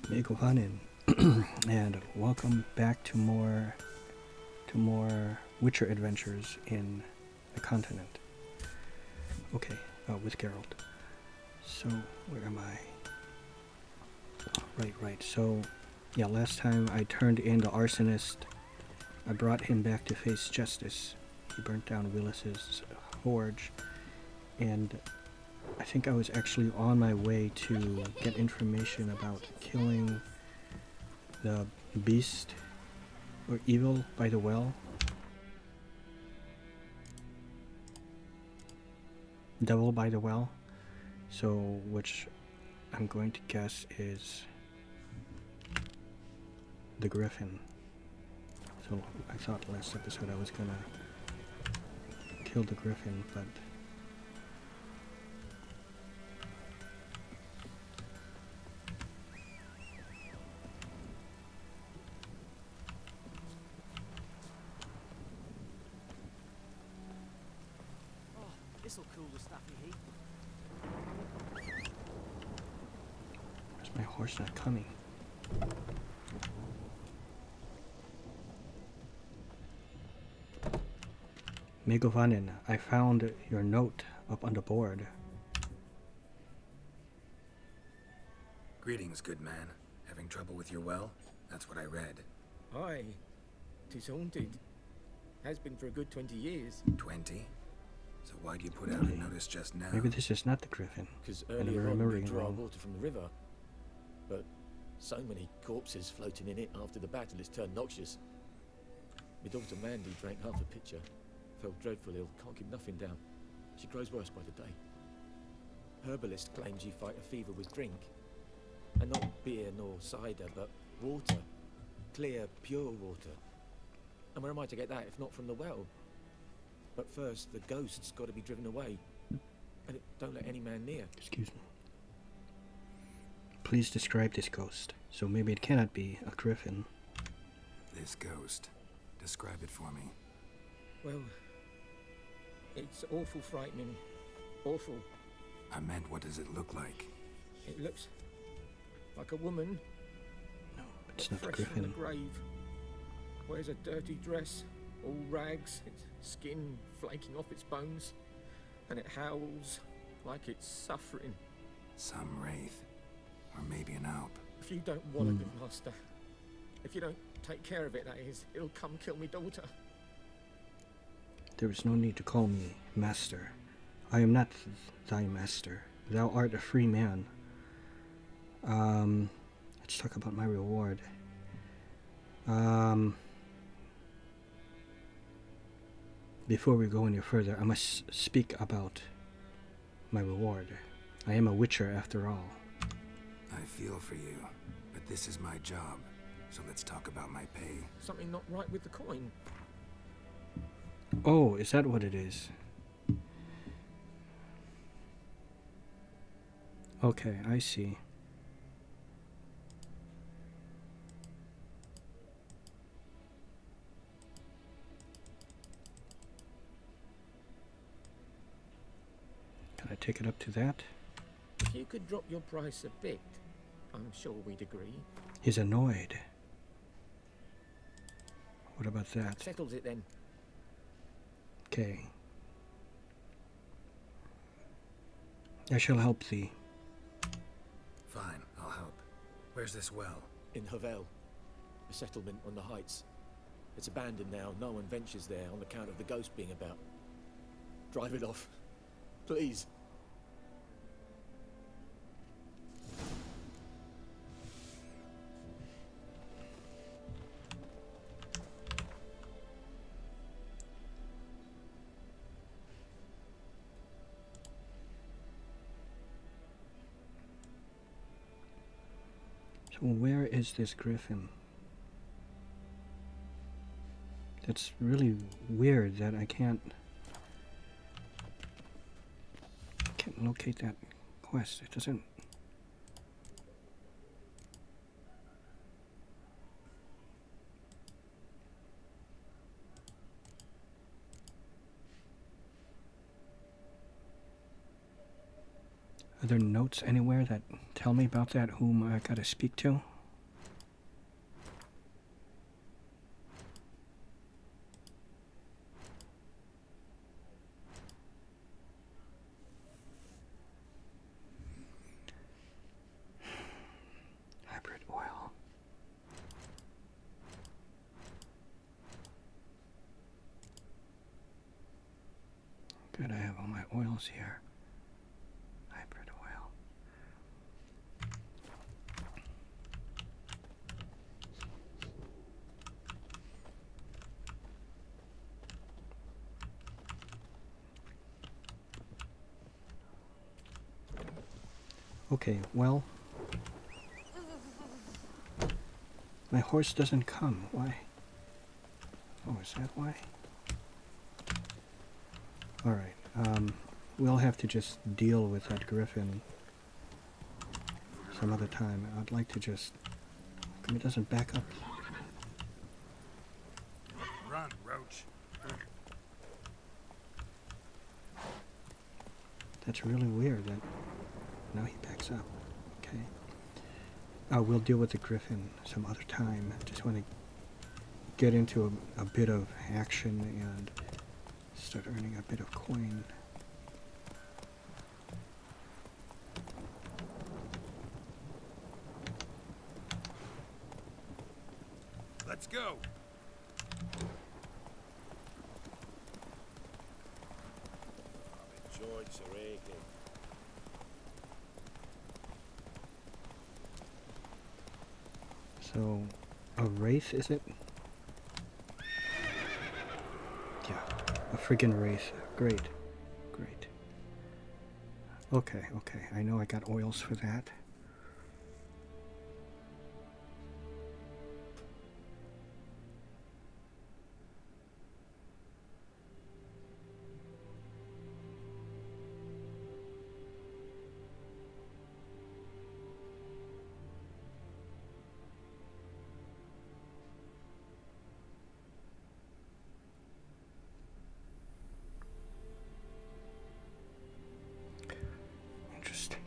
Megohanin, and welcome back to more Witcher adventures in the continent. Okay, with Geralt. So where am I? Right. So yeah, last time I turned in the arsonist. I brought him back to face justice. He burnt down Willis's forge, and I think I was actually on my way to get information about killing the beast or evil by the well. Devil by the well. So, which I'm going to guess is the griffin. So I thought last episode I was gonna kill the griffin, but this'll cool the stuffy heat. where's my horse not coming? Megovanen, I found your note up on the board. Greetings, good man. Having trouble with your well? That's what I read. Aye, 'tis haunted. Has been for a good 20 years. 20? So why'd you put out a notice just now? Maybe this is not the griffin. Because I never earlier on remember we it draw wrong. water from the river. But so many corpses floating in it after the battle it's turned noxious. My daughter Mandy drank half a pitcher. Felt dreadful ill, can't keep nothing down. She grows worse by the day. Herbalist claims you fight a fever with drink. And not beer nor cider, but water. Clear, pure water. And where am I to get that if not from the well? But first, the ghost's got to be driven away. And it don't let any man near. Excuse me. Please describe this ghost. So maybe it cannot be a griffin. This ghost. Describe it for me. Well, it's awful frightening. Awful. I meant, what does it look like? It looks like a woman, No, it's not a fresh from the griffin. grave. Wears a dirty dress, all rags, its skin flaking off its bones, and it howls like it's suffering. Some wraith. Or maybe an alp. If you don't wallow it, master, if you don't take care of it, that is, it'll come kill me daughter. There is no need to call me master. I am not thy master. Thou art a free man. Let's talk about my reward. Before we go any further, I must speak about my reward. I am a witcher after all. I feel for you, but this is my job. So let's talk about my pay. Something not right with the coin. Oh, is that what it is? Okay, I see. Can I take it up to that? If you could drop your price a bit, I'm sure we'd agree. He's annoyed. What about that? Settles it then. Okay. I shall help thee. Fine, I'll help. Where's this well? In Havel, a settlement on the heights. It's abandoned now. No one ventures there on account of the ghost being about. Drive it off, please. So where is this griffin? That's really weird that I can't locate that quest. It doesn't. Are there notes anywhere that tell me about that, whom I gotta speak to? did I have all my oils here? Hybrid oil. Okay, well, my horse doesn't come. Why? Oh, is that why? Alright, we'll have to just deal with that griffin some other time. I'd like to just... How come it doesn't back up? Run, Roach. That's really weird that now he backs up. Okay. We'll deal with the griffin some other time. Just want to get into a bit of action and start earning a bit of coin. Let's go. Joints are aching. So, a wraith, is it? Yeah, a friggin' wraith. Great. Great. Okay, okay. I know I got oils for that. Interesting.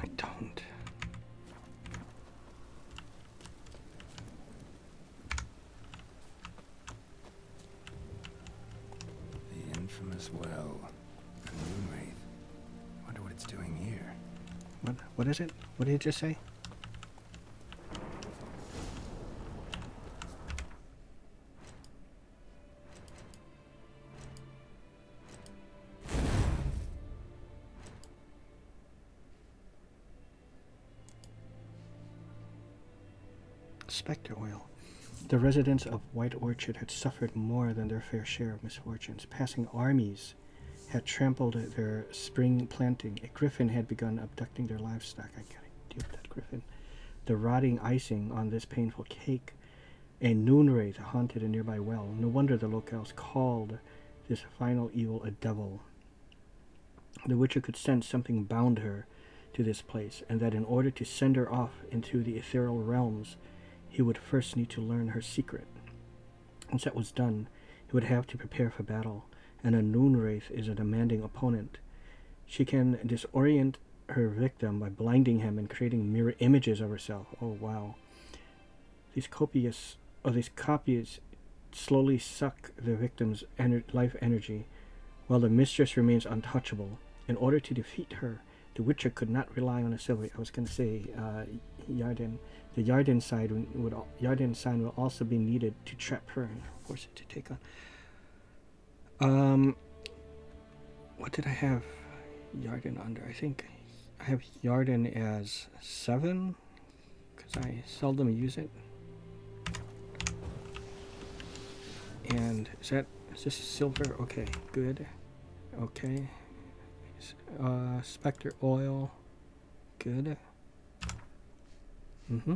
I don't. The infamous well. A moon wraith. Wonder what it's doing here. What is it? What did you just say? Spectre oil. The residents of White Orchard had suffered more than their fair share of misfortunes. Passing armies had trampled their spring planting. A griffin had begun abducting their livestock. I gotta deal with that griffin. The rotting icing on this painful cake. A noon wraith haunted a nearby well. No wonder the locals called this final evil a devil. The Witcher could sense something bound her to this place, and that in order to send her off into the ethereal realms, he would first need to learn her secret. Once that was done, he would have to prepare for battle, and a noon wraith is a demanding opponent. She can disorient her victim by blinding him and creating mirror images of herself. Oh wow. These copies slowly suck the victim's life energy, while the mistress remains untouchable. In order to defeat her, the Witcher could not rely on a silver. I was going to say, Yarden. The Yarden sign will also be needed to trap her and force it to take on. What did I have Yarden under? I think I have Yarden as 7, because I seldom use it. And is this silver? Okay, good. Okay. Spectre oil. Good. Mm-hmm.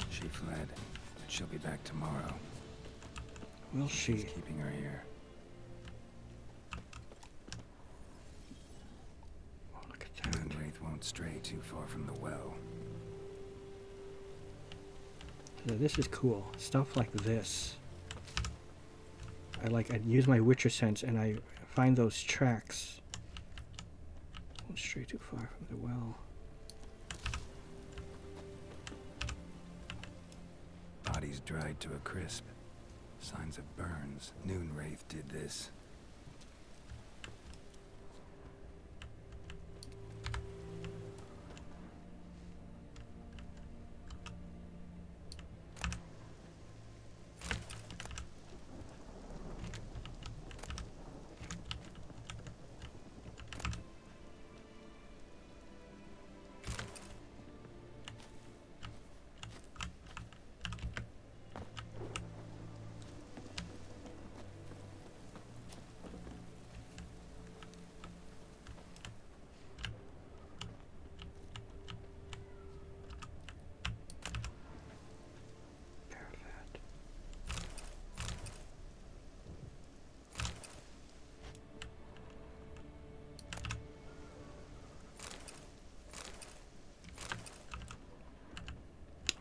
She fled, but she'll be back tomorrow. Will she? Who's keeping her here? Oh, look at that. The wraith won't stray too far from the well. So this is cool. Stuff like this. I use my Witcher sense and I find those tracks. Won't stray too far from the well. Bodies dried to a crisp. Signs of burns. Noonwraith did this.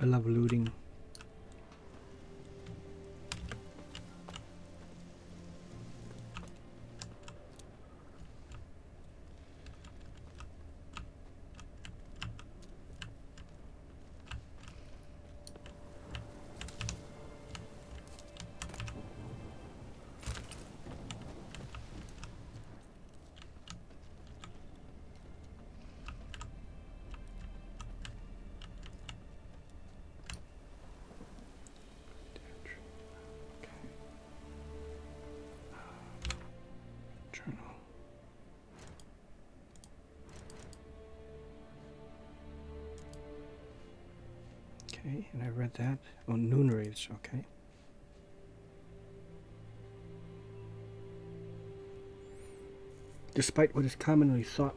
I love looting. Journal. Okay, and I read that. Oh, Noonwraiths, okay. Despite what is commonly thought,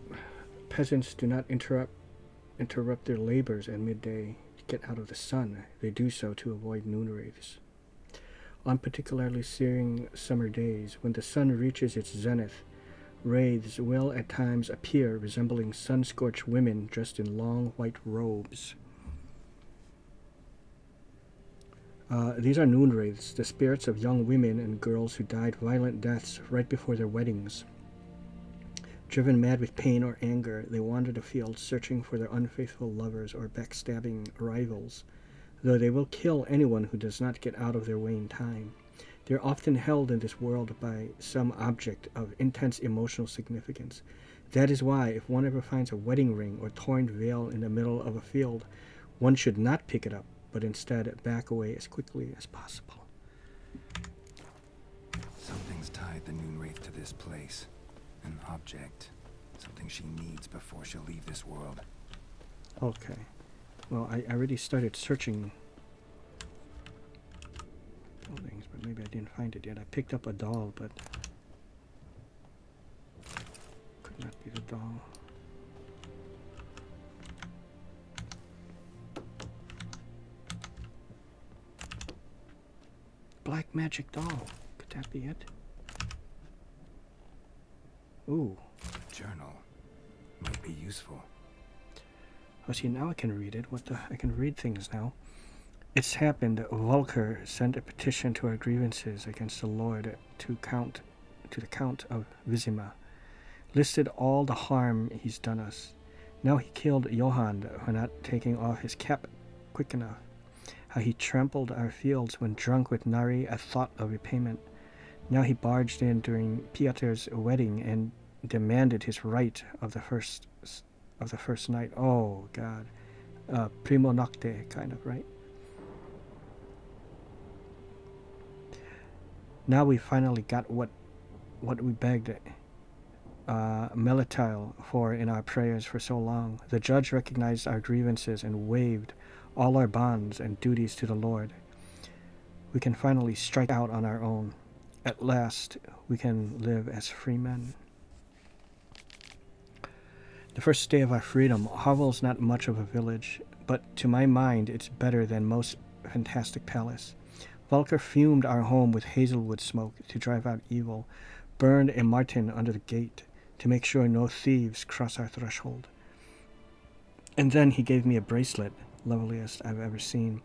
peasants do not interrupt their labors at midday to get out of the sun. They do so to avoid noonwraiths. On particularly searing summer days, when the sun reaches its zenith, wraiths will at times appear resembling sun-scorched women dressed in long white robes. These are noonwraiths, the spirits of young women and girls who died violent deaths right before their weddings. Driven mad with pain or anger, they wander the fields searching for their unfaithful lovers or backstabbing rivals, though they will kill anyone who does not get out of their way in time. They are often held in this world by some object of intense emotional significance. That is why, if one ever finds a wedding ring or torn veil in the middle of a field, one should not pick it up, but instead back away as quickly as possible. Something's tied the Noonwraith to this place. An object. Something she needs before she'll leave this world. Okay. Well, I already started searching buildings, but maybe I didn't find it yet. I picked up a doll, but could not be the doll. Black magic doll. Could that be it? Ooh. Journal. Might be useful. Oh, see, now I can read it. I can read things now. It's happened. Volker sent a petition to our grievances against the Lord to the Count of Vizima. Listed all the harm he's done us. Now he killed Johann for not taking off his cap quick enough. How he trampled our fields when drunk with Nari at thought of repayment. Now he barged in during Pieter's wedding and demanded his right of the first night. Oh God, primo nocte kind of, right? Now we finally got what we begged Melitile for in our prayers for so long. The judge recognized our grievances and waived all our bonds and duties to the Lord. We can finally strike out on our own. At last, we can live as free men. The first day of our freedom, Hovel's not much of a village, but to my mind, it's better than most fantastic palace. Volker fumed our home with hazelwood smoke to drive out evil, burned a marten under the gate to make sure no thieves cross our threshold. And then he gave me a bracelet, loveliest I've ever seen.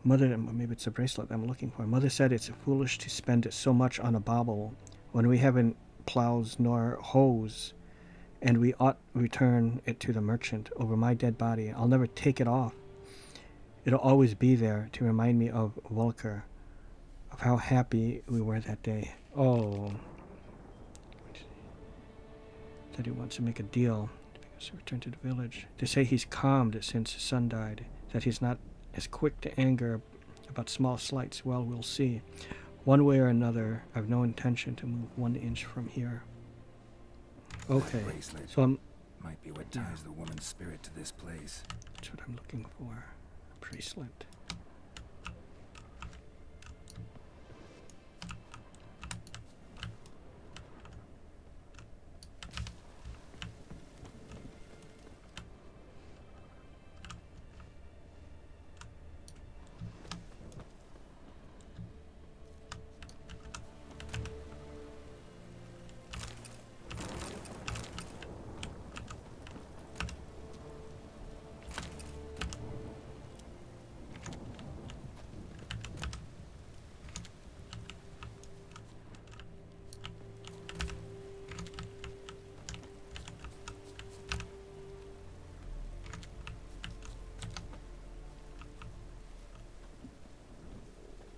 Mother, maybe it's a bracelet I'm looking for. Mother said it's foolish to spend so much on a bauble when we haven't plows nor hoes, and we ought return it to the merchant over my dead body. I'll never take it off. It'll always be there to remind me of Volker. of how happy we were that day. Oh. That he wants to make a deal to return to the village. They say he's calmed since his son died, that he's not as quick to anger about small slights. Well, we'll see. One way or another, I've no intention to move 1 inch from here. Okay, That bracelet so I'm... might be what ties the woman's spirit to this place. That's what I'm looking for. A bracelet.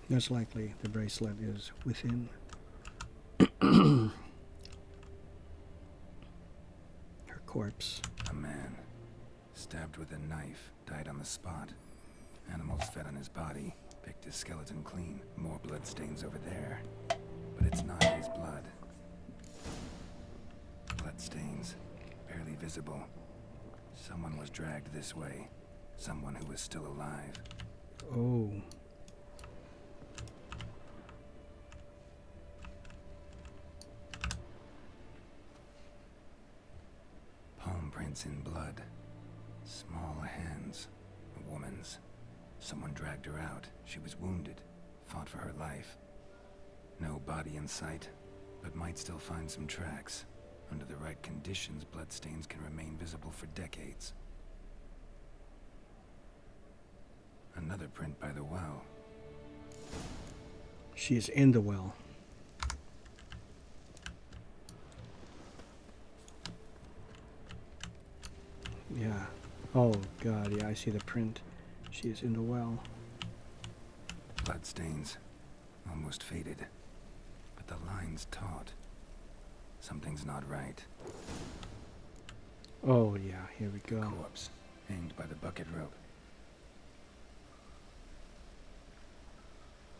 Most likely the bracelet is within her corpse. A man, stabbed with a knife, died on the spot. Animals fed on his body, picked his skeleton clean. More blood stains over there. But it's not his blood. Blood stains, barely visible. Someone was dragged this way. Someone who was still alive. Oh. Palm prints in blood. Small hands. A woman's. Someone dragged her out. She was wounded. Fought for her life. No body in sight, but might still find some tracks. Under the right conditions, bloodstains can remain visible for decades. Another print by the well. She is in the well. Yeah. Oh god, yeah, I see the print. She is in the well. Bloodstains. Almost faded. But the line's taut. Something's not right. Oh yeah, here we go. Corpse. Hanged by the bucket rope.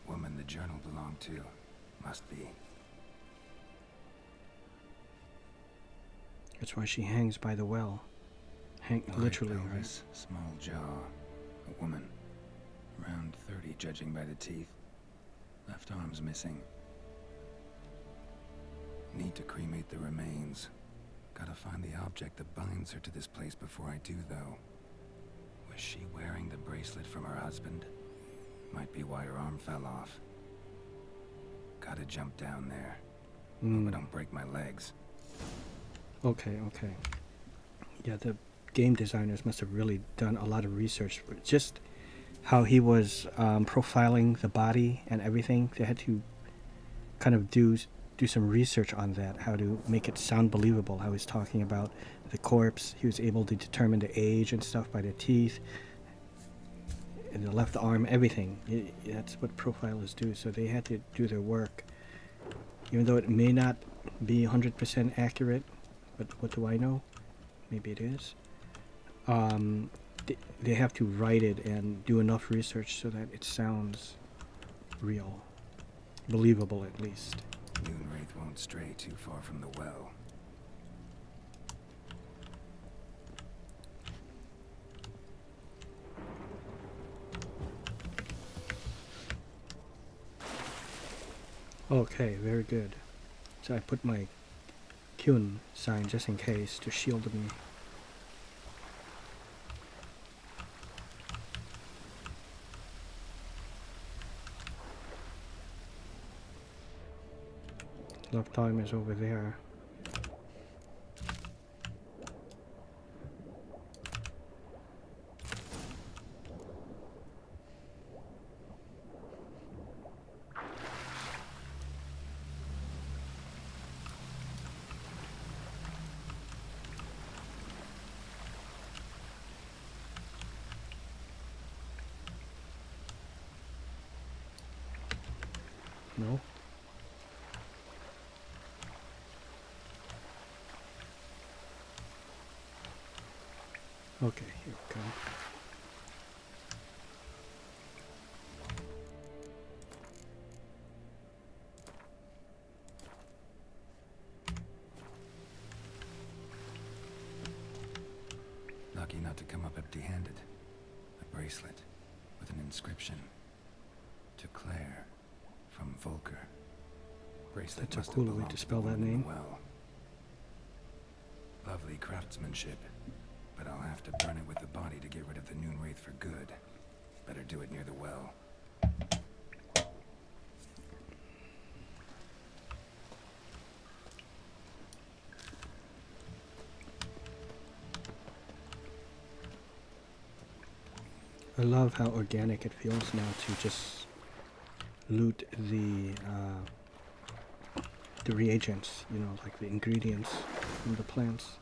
Woman the journal belonged to. Must be. That's why she hangs by the well. Literally, right? Pelvis, small jaw. A woman. Around 30, judging by the teeth. Left arm's missing. Need to cremate the remains. Gotta find the object that binds her to this place before I do, though. Was she wearing the bracelet from her husband? Might be why her arm fell off. Gotta jump down there. Hope I don't break my legs. Okay. Yeah, the game designers must have really done a lot of research. Just how he was profiling the body and everything. They had to kind of do some research on that, how to make it sound believable, how he's talking about the corpse. He was able to determine the age and stuff by the teeth and the left arm, everything. That's what profilers do, so they had to do their work. Even though it may not be 100% accurate, but what do I know? Maybe it is. They have to write it and do enough research so that it sounds real. Believable, at least. Moonwraith won't stray too far from the well. Okay, very good. So I put my Kyun sign just in case to shield me. Left time is over there. No? Okay, here we go. Lucky not to come up empty-handed. A bracelet with an inscription. To Claire, from Volker. Bracelet That's a must have cool way belonged to the spell that woman in the name. well. Lovely craftsmanship, but I'll have to burn it with the body to get rid of the Noon Wraith for good. Better do it near the well. I love how organic it feels now to just loot the reagents, you know, like the ingredients from the plants.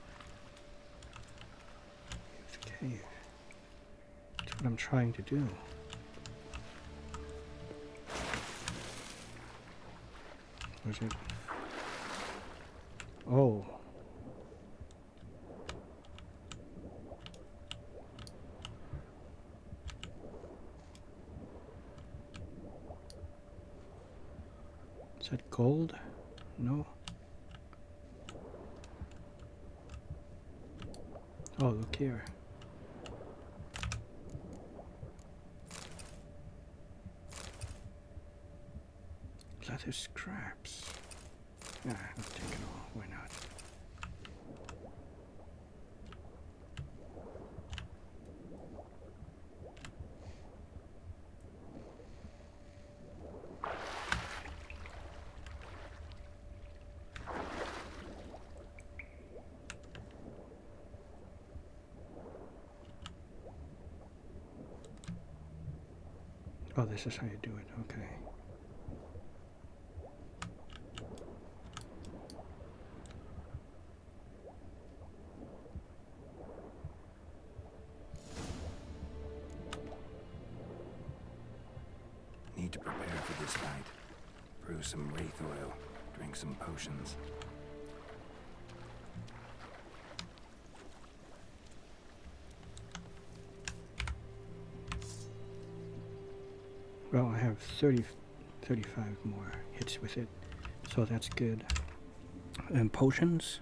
Okay, that's what I'm trying to do. Where's it? Oh. Is that gold? No. Oh, look here. Leather scraps. Nah, I'll take it all. Why not? Oh, this is how you do it. Okay. Need to prepare for this fight. Brew some wraith oil. Drink some potions. Well, I have 35 more hits with it, so that's good. And potions.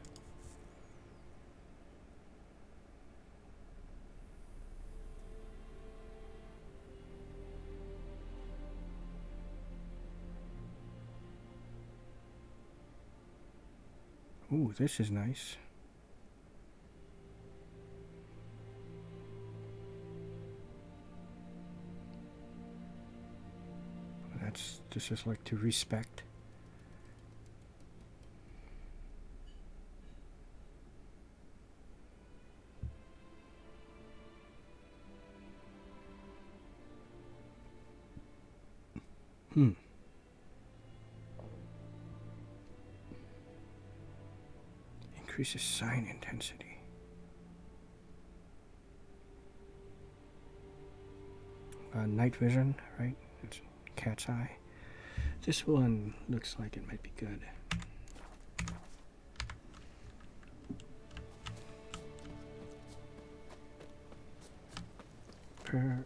Ooh, this is nice. This is like to respect. Increases sign intensity. Night vision, right? It's cat's eye. This one looks like it might be good. Prepare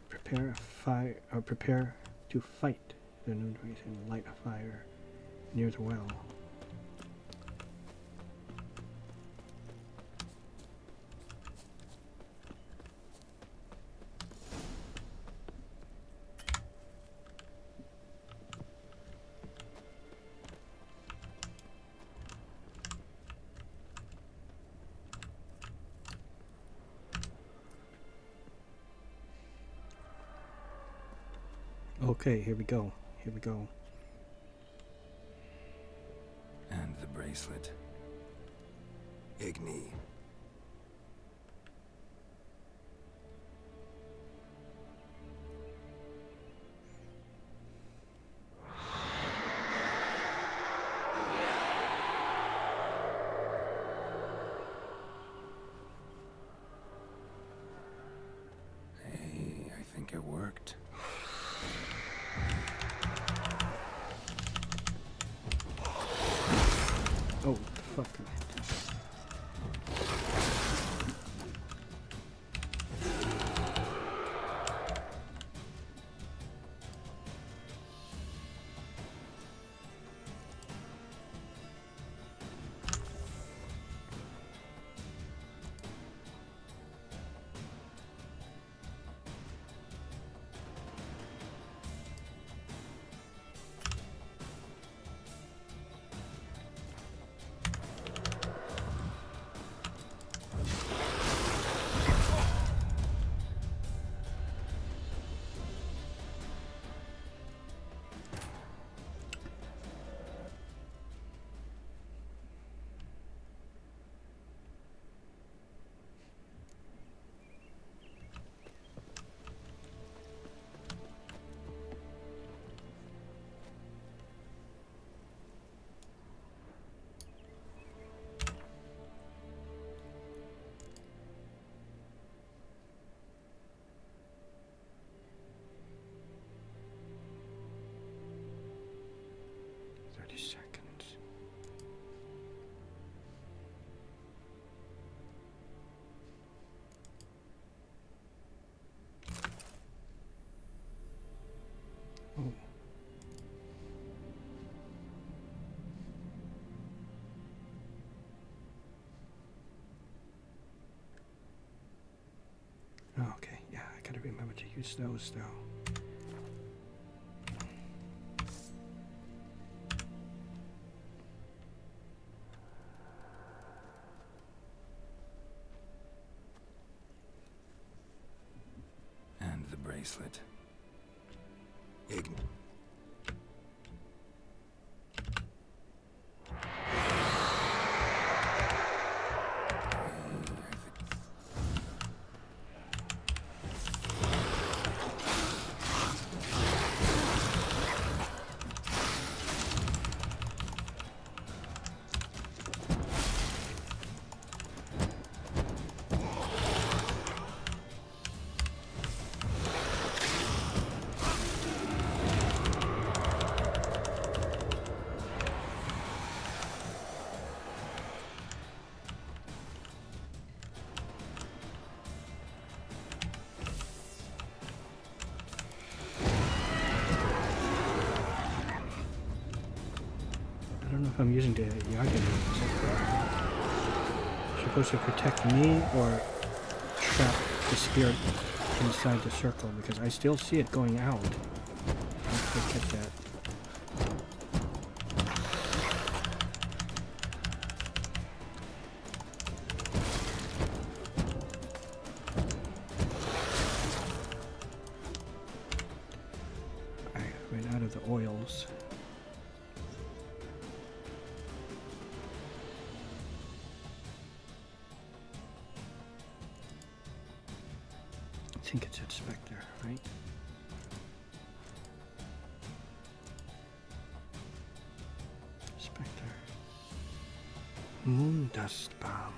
to fight the Noon Wraith and light a fire near the well. Okay, here we go. Here we go. And the bracelet. Igni. Hey, I think it worked. fucking it. Seconds. Oh. Oh, okay, yeah, I gotta remember to use those though. Bracelet. I don't know if I'm using the Yaga. Supposed to protect me or trap the spirit inside the circle, because I still see it going out. I can't catch that. I ran out of the oils. I think it's at Spectre, right? Spectre. Moon dust bomb.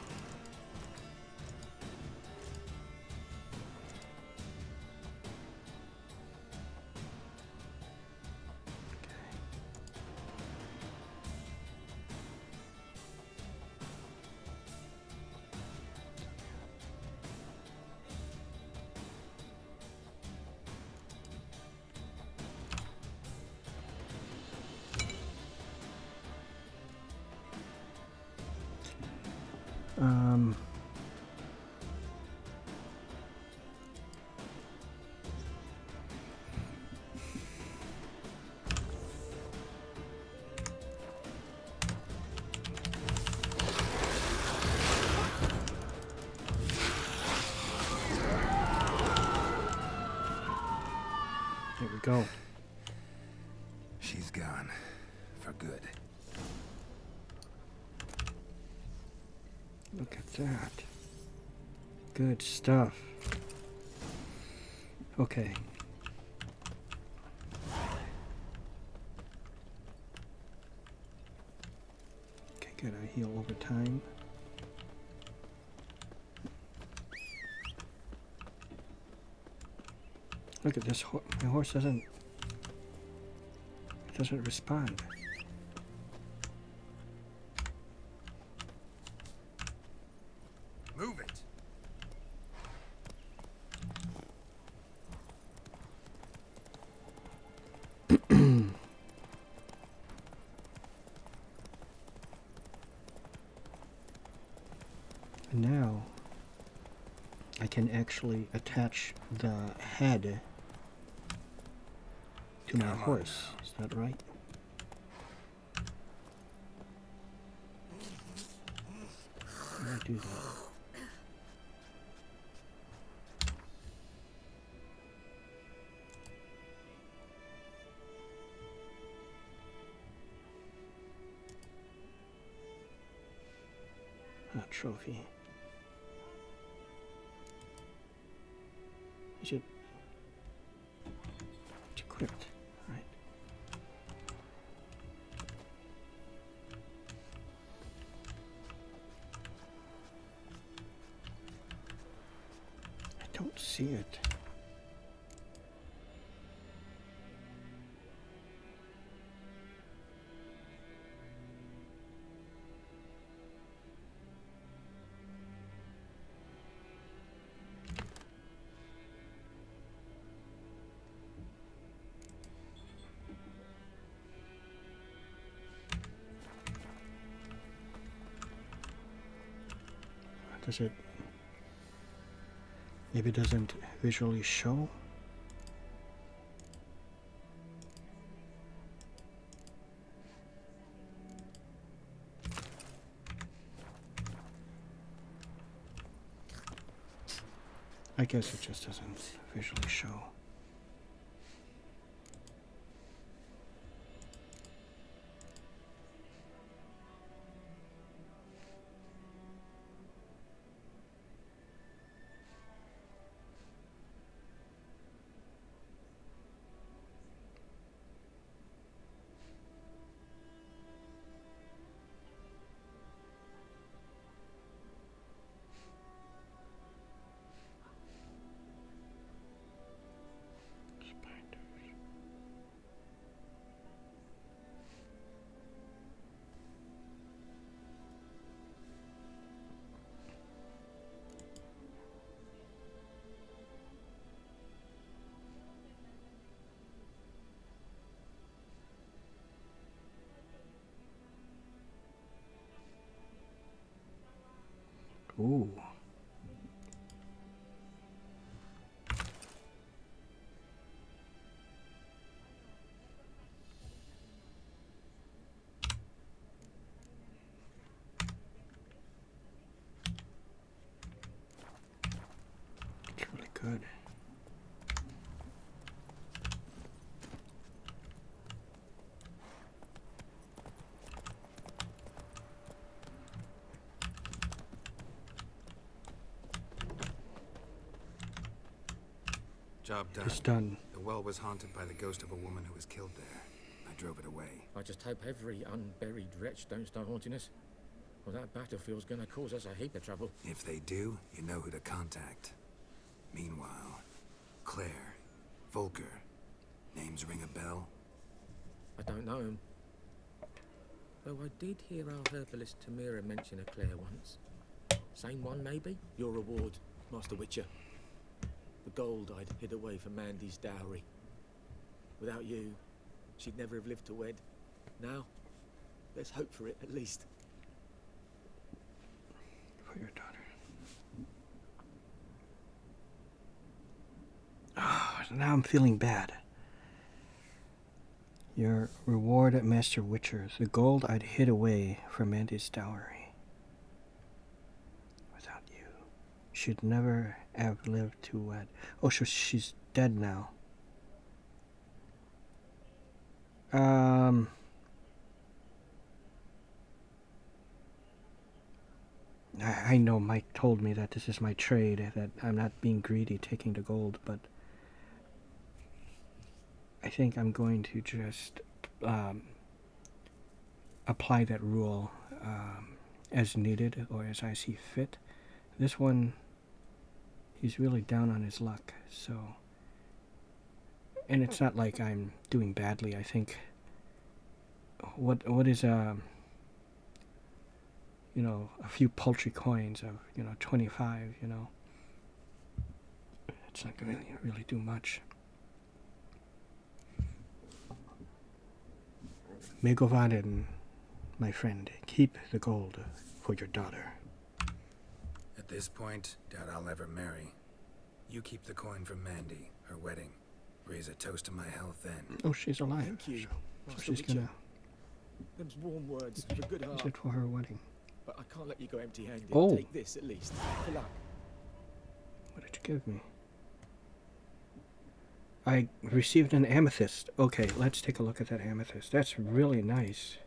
There we go. She's gone. For good. Look at that. Good stuff. Okay. Okay, good. I heal over time. Look at this. My horse doesn't respond. Move it! Now I can actually attach the head to my Come on horse. now. Is that right? How do I do that? Ah, trophy. Is it? It's equipped, right? I don't see it. Does it? Maybe it doesn't visually show. I guess it just doesn't visually show. Ooh. It's really good. Job done. It's done. The well was haunted by the ghost of a woman who was killed there. I drove it away. I just hope every unburied wretch don't start haunting us. Well, that battlefield's gonna cause us a heap of trouble. If they do, you know who to contact. Meanwhile, Claire, Volker, names ring a bell? I don't know him. Though I did hear our herbalist Tamira mention a Claire once. Same one, maybe? Your reward, Master Witcher. The gold I'd hid away for Mandy's dowry. Without you, she'd never have lived to wed. Now, let's hope for it, at least. For your daughter. Oh, now I'm feeling bad. Your reward, Master Witcher. The gold I'd hid away for Mandy's dowry. Without you, she'd never have lived to wed. Oh, so she's dead now. I know Mike told me that this is my trade, that I'm not being greedy taking the gold, but I think I'm going to just apply that rule as needed or as I see fit. This one, he's really down on his luck, so... And it's not like I'm doing badly. I think... What is you know, a few paltry coins of, you know, 25, you know. It's not going to really do much. Megovaden, my friend, keep the gold for your daughter. At this point, doubt I'll ever marry. You keep the coin for Mandy, her wedding. Raise a toast to my health then. Oh, she's alive. Thank you, So Master she's Witcher. gonna Them's warm words of a good use heart. it for her wedding. But I can't let you go empty-handed. Oh. Take this at least, for luck. What did you give me? I received an amethyst. Okay, let's take a look at that amethyst. That's really nice.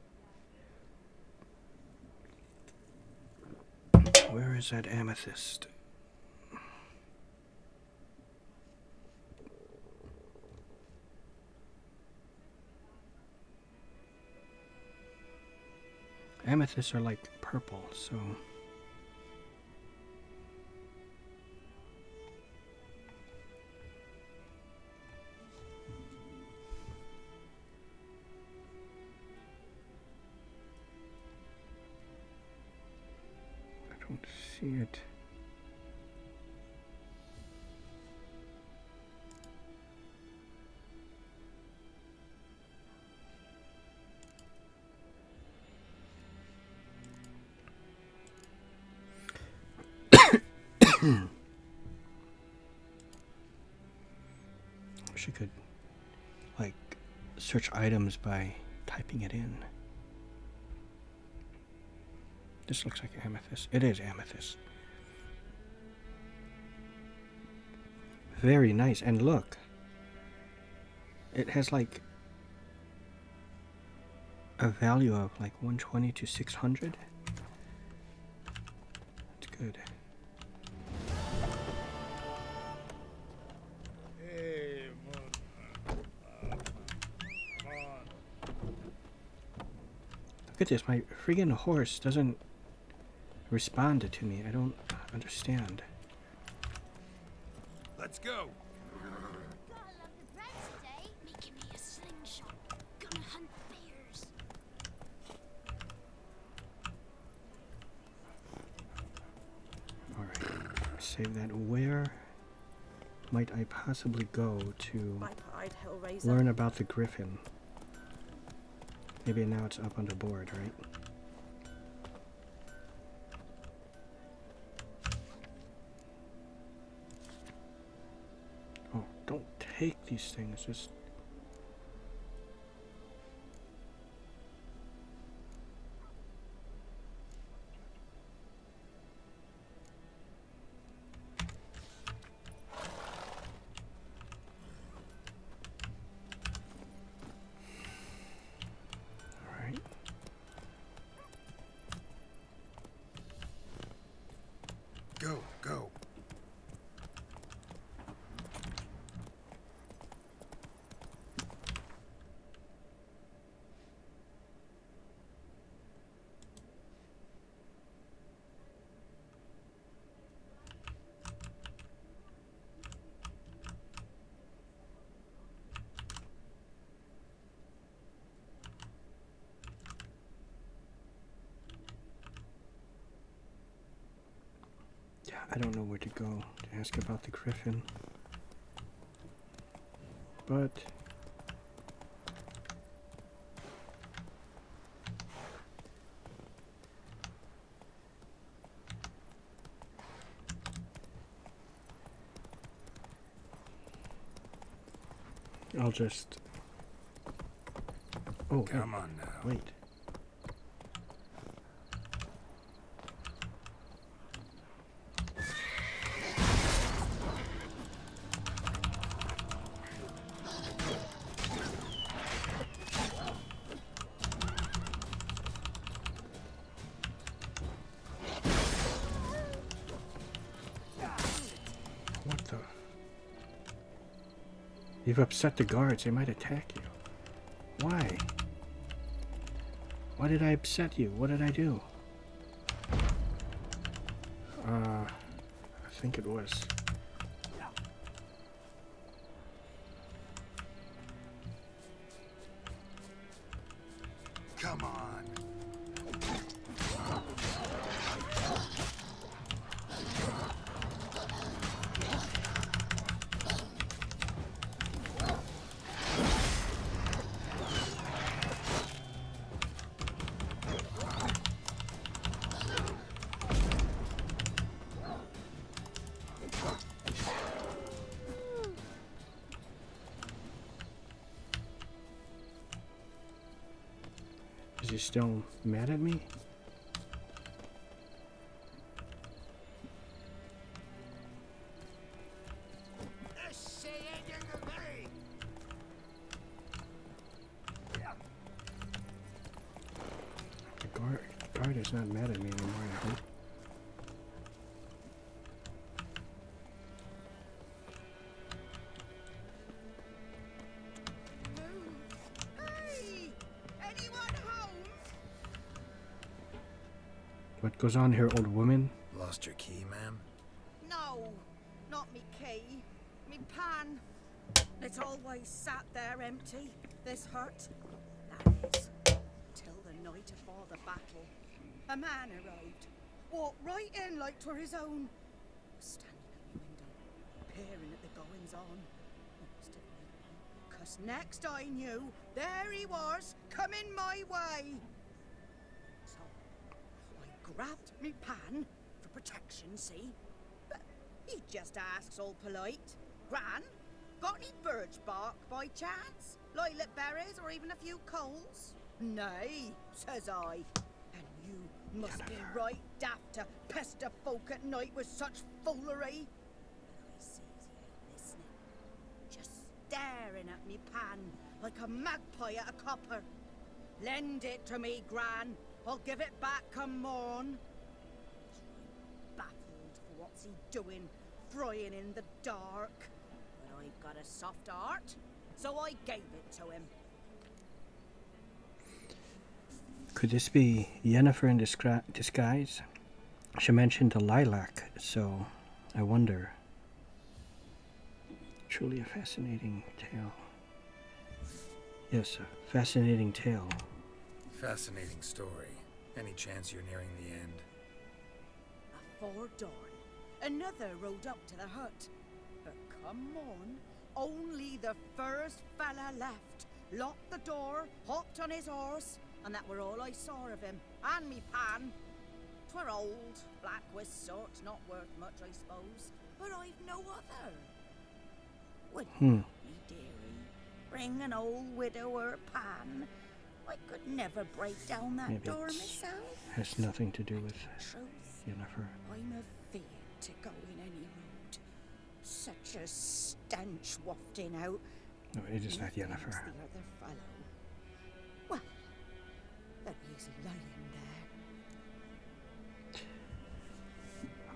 Where is that amethyst? Amethysts are like purple, so... I don't see it. Wish I could, like, search items by typing it in. This looks like amethyst. It is amethyst. Very nice. And look, it has like a value of like 120 to 600. That's good. Look at this. My friggin' horse doesn't respond to me. I don't understand. Let's go! Gotta love the bread today. Making me a slingshot. Gonna hunt bears. Alright. Save that. Where might I possibly go to Biped Hellraiser. learn about the griffin? Maybe now it's up on the board, right? Oh, don't take these things. Just... Alright. Go, go! Yeah, I don't know where to go to ask about the griffin. But... I'll just... Oh, Come on now. wait. What the? You've upset the guards. They might attack you. Why? Why did I upset you? What did I do? I think it was. Come on! she's still mad at me? The guard is not mad at me anymore, I hope. What goes on here, old woman? Lost your key, ma'am? No, not me key. Me pan. It's always sat there empty, this hut. That is, till the night afore the battle. A man arrived, walked right in like 'twere his own. Standing at the window, peering at the goings on. Cause next I knew, there he was, coming my way. So I grabbed me pan for protection, see? But he just asks all polite, Gran, got any birch bark by chance? Lilac berries or even a few coals? Nay, says I. And you must be right daft to pester folk at night with such foolery. And I sees you listening, just staring at me pan like a magpie at a copper. Lend it to me, Gran. I'll give it back come morn. Baffled for what's he doing, frying in the dark. But I've got a soft heart, so I gave it to him. Could this be Yennefer in disguise? She mentioned the lilac, so I wonder. Truly a fascinating tale. Yes, a fascinating tale. Fascinating story. Any chance you're nearing the end? Afore dawn, another rode up to the hut. But come on, only the first fella left. Locked the door, hopped on his horse, and that were all I saw of him. And me pan. 'Twere old, black with sort, not worth much, I suppose. But I've no other. Would me dearie bring an old widower pan? I could never break down that Maybe door it's myself. has nothing to do with Truth, Yennefer. I'm afeard to go in any road. Such a stench wafting out. No, it is not Methinks Yennefer. The other fellow. Well, that he's lying there.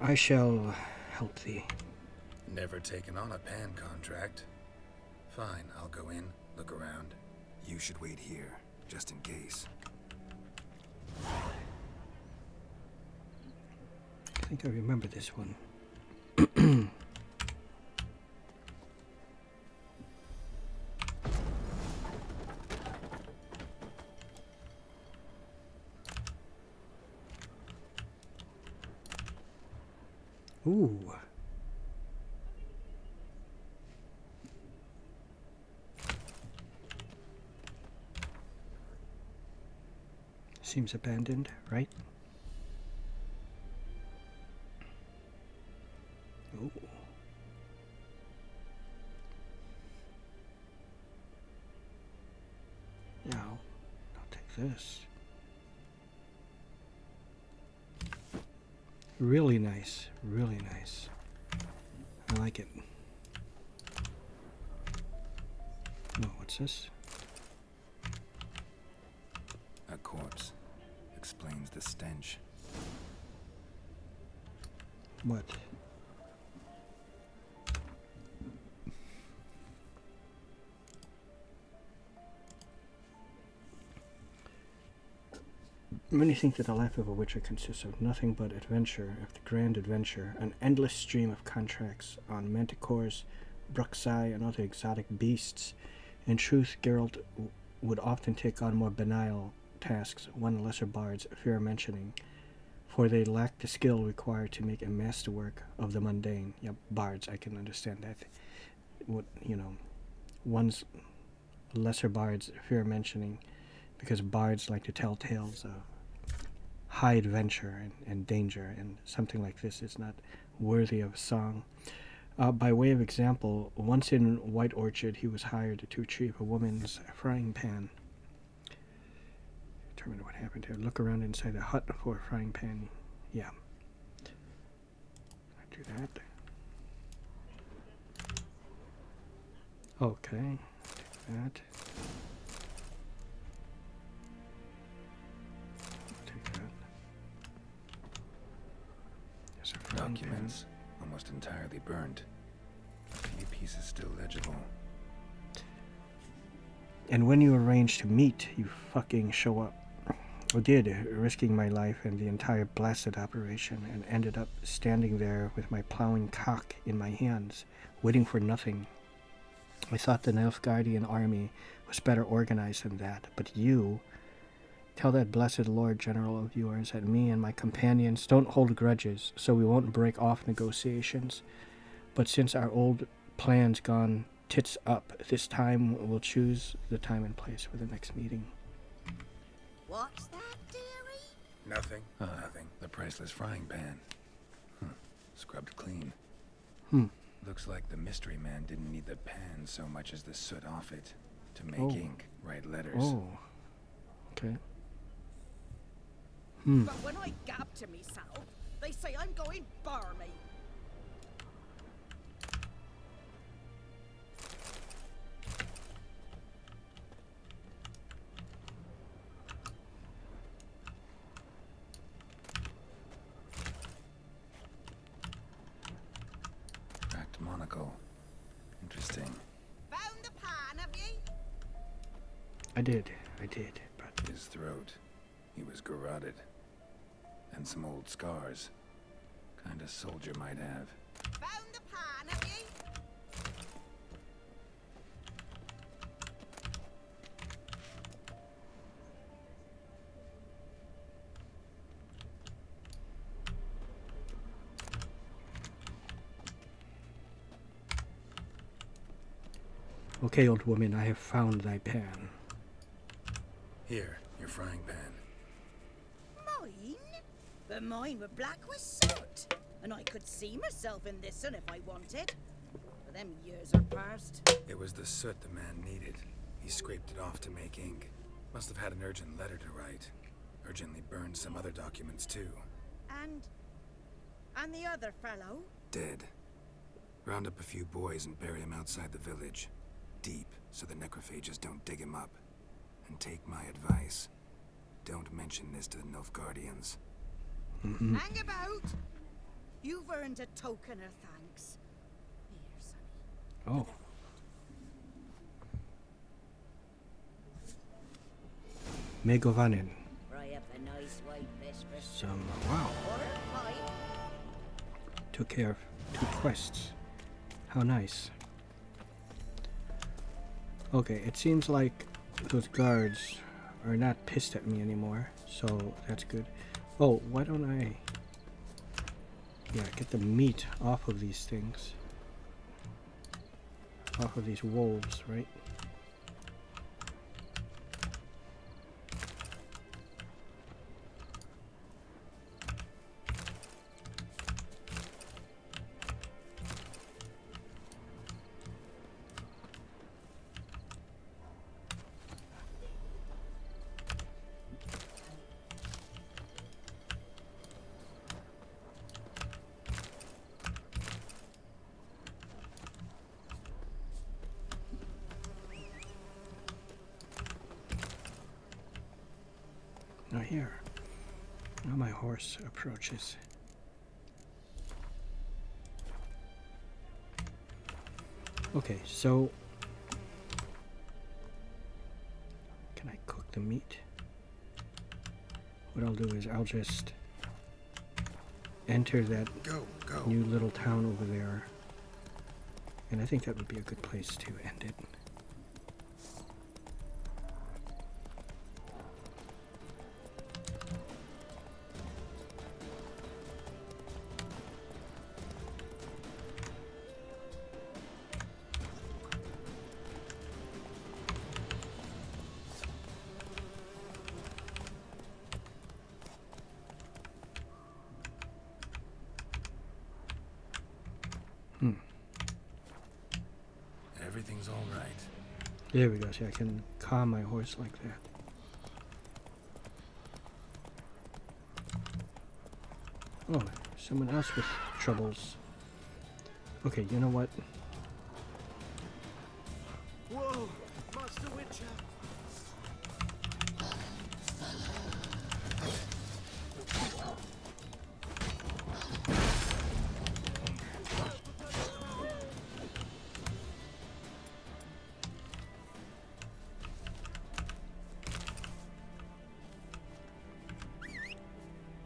I shall help thee. Never taken on a pan contract. Fine, I'll go in, look around. You should wait here, just in case. I think I remember this one. Ooh. Seems abandoned, right? Ooh. Yeah, I'll take this. Really nice, really nice. I like it. No, what's this? A corpse. Explains the stench. What? Many think that the life of a witcher consists of nothing but adventure after grand adventure, an endless stream of contracts on manticores, bruxi, and other exotic beasts. In truth, Geralt would often take on more banal tasks one lesser bards fear mentioning, for they lack the skill required to make a masterwork of the mundane. Yeah, bards, I can understand that. What, one's lesser bards fear mentioning, because bards like to tell tales of high adventure and danger, and something like this is not worthy of a song. By way of example, once in White Orchard, he was hired to retrieve a woman's frying pan. determine what happened here. Look around inside the hut for a frying pan. Yeah. I do that. Okay. Take that. Take that. There's a frying pan. Documents, almost entirely burned. A few pieces still legible. And when you arrange to meet, you fucking show up. I did, risking my life and the entire blasted operation, and ended up standing there with my plowing cock in my hands, waiting for nothing. I thought the Nilfgaardian army was better organized than that, but you... Tell that blessed Lord General of yours that me and my companions don't hold grudges, so we won't break off negotiations. But since our old plan's gone tits up, this time we'll choose the time and place for the next meeting. What's that, dearie? Nothing. Nothing. The priceless frying pan. Scrubbed clean. Looks like the mystery man didn't need the pan so much as the soot off it to make ink, write letters. Oh. Okay. But when I gab to myself, they say I'm going barmy. Cracked monocle. Interesting. Found the pan, have ye? I did, but... His throat. He was garroted. And some old scars. Kind of soldier might have. Found the pan, have ye? Okay, old woman, I have found thy pan. Here, your frying pan. Mine? But mine were black with soot. And I could see myself in this one if I wanted. But them years are past. It was the soot the man needed. He scraped it off to make ink. Must have had an urgent letter to write. Urgently burned some other documents too. And the other fellow? Dead. Round up a few boys and bury him outside the village. Deep, so the necrophages don't dig him up. And take my advice. Don't mention this to the Nilfgaardians. Hang about! You've earned a token of thanks. Here, sonny. Oh. Megovanen. Fry up a nice white mistress. Some... Wow. Or a pie. Took care of 2 quests. How nice. Okay, it seems like those guards are not pissed at me anymore, so that's good. Oh, why don't I... Yeah, get the meat off of these things. Off of these wolves, right? Now here. Now my horse approaches. Okay, so can I cook the meat? What I'll do is I'll just enter that new little town over there. And I think that would be a good place to end it. Everything's all right. There we go. See, I can calm my horse like that. Oh, someone else with troubles. Okay, you know what? Whoa, Master Witcher!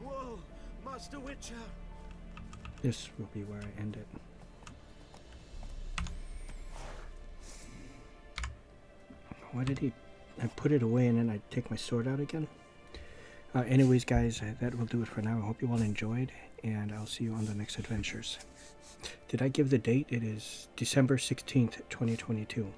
Whoa, Master Witcher! This will be where I end it. Why did he... I put it away and then I take my sword out again? Anyways, guys, that will do it for now. I hope you all enjoyed, and I'll see you on the next adventures. Did I give the date? It is December 16th, 2022.